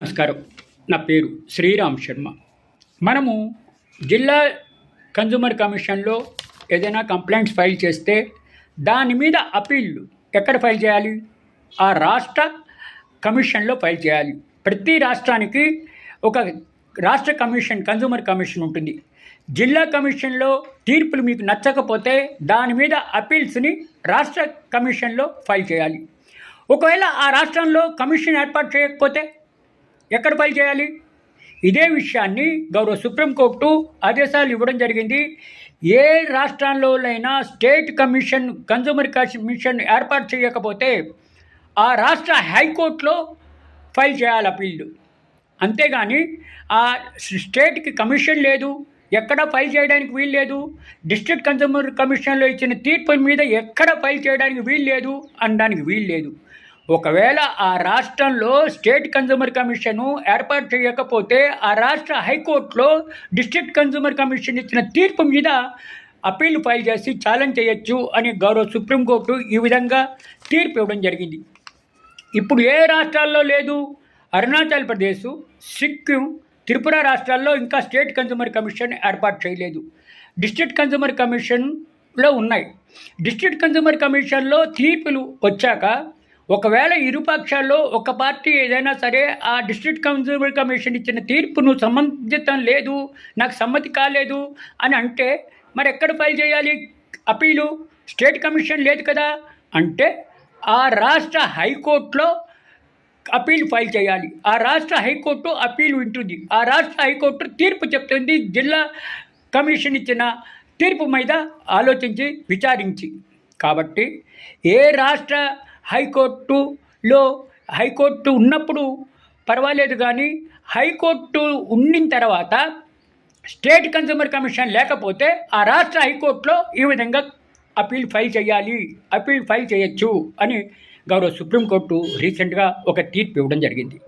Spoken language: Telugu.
నమస్కారం. నా పేరు శ్రీరామ్ శర్మ. మనము జిల్లా కన్జ్యూమర్ కమిషన్లో ఏదైనా కంప్లైంట్స్ ఫైల్ చేస్తే దాని మీద అపీల్ ఎక్కడ ఫైల్ చేయాలి? ఆ రాష్ట్ర కమిషన్లో ఫైల్ చేయాలి. ప్రతి రాష్ట్రానికి ఒక రాష్ట్ర కమిషన్, కన్జ్యూమర్ కమిషన్ ఉంటుంది. జిల్లా కమిషన్లో తీర్పులు మీకు నచ్చకపోతే దాని మీద అపీల్స్ని రాష్ట్ర కమిషన్లో ఫైల్ చేయాలి. ఒకవేళ ఆ రాష్ట్రంలో కమిషన్ ఏర్పాటు చేయకపోతే ఎక్కడ ఫైల్ చేయాలి? ఇదే విషయాన్ని గౌరవ సుప్రీంకోర్టు ఆదేశాలు ఇవ్వడం జరిగింది. ఏ రాష్ట్రాల్లోనైనా స్టేట్ కమిషన్, కన్జ్యూమర్ కమిషన్ ఏర్పాటు చేయకపోతే ఆ రాష్ట్ర హైకోర్టులో ఫైల్ చేయాలి అపీల్. అంతేగాని ఆ స్టేట్కి కమిషన్ లేదు, ఎక్కడ ఫైల్ చేయడానికి వీలు లేదు, డిస్ట్రిక్ట్ కన్జ్యూమర్ కమిషన్లో ఇచ్చిన తీర్పుల మీద ఎక్కడ ఫైల్ చేయడానికి వీలు లేదు అనడానికి వీలు లేదు. ఒకవేళ ఆ రాష్ట్రంలో స్టేట్ కన్జ్యూమర్ కమిషను ఏర్పాటు చేయకపోతే ఆ రాష్ట్ర హైకోర్టులో డిస్ట్రిక్ట్ కన్జ్యూమర్ కమిషన్ ఇచ్చిన తీర్పు మీద అపీల్ ఫైల్ చేసి ఛాలెంజ్ చేయొచ్చు అని గౌరవ సుప్రీంకోర్టు ఈ విధంగా తీర్పు ఇవ్వడం జరిగింది. ఇప్పుడు ఏ రాష్ట్రాల్లో లేదు? అరుణాచల్ ప్రదేశ్, సిక్కిం, త్రిపుర రాష్ట్రాల్లో ఇంకా స్టేట్ కన్జ్యూమర్ కమిషన్ ఏర్పాటు చేయలేదు. డిస్ట్రిక్ట్ కన్జ్యూమర్ కమిషన్లో ఉన్నాయి. డిస్ట్రిక్ట్ కన్జ్యూమర్ కమిషన్లో తీర్పులు వచ్చాక ఒకవేళ ఇరుపక్షాల్లో ఒక పార్టీ ఏదైనా సరే ఆ డిస్ట్రిక్ట్ కన్జ్యూమర్ కమిషన్ ఇచ్చిన తీర్పును సమంజసం లేదు, నాకు సమ్మతి కాలేదు అని అంటే మరి ఎక్కడ ఫైల్ చేయాలి అపీలు? స్టేట్ కమిషన్ లేదు కదా అంటే ఆ రాష్ట్ర హైకోర్టులో అపీల్ ఫైల్ చేయాలి. ఆ రాష్ట్ర హైకోర్టు అపీల్ వింటుంది. ఆ రాష్ట్ర హైకోర్టు తీర్పు చెప్తుంది జిల్లా కమిషన్ ఇచ్చిన తీర్పు మీద ఆలోచించి విచారించి. కాబట్టి ఏ రాష్ట్ర హైకోర్టు ఉన్నప్పుడు పర్వాలేదు, కానీ హైకోర్టు ఉండిన తర్వాత స్టేట్ కన్జ్యూమర్ కమిషన్ లేకపోతే ఆ రాష్ట్ర హైకోర్టులో ఈ విధంగా అపీల్ ఫైల్ చేయొచ్చు అని గౌరవ సుప్రీంకోర్టు రీసెంట్గా ఒక తీర్పు ఇవ్వడం జరిగింది.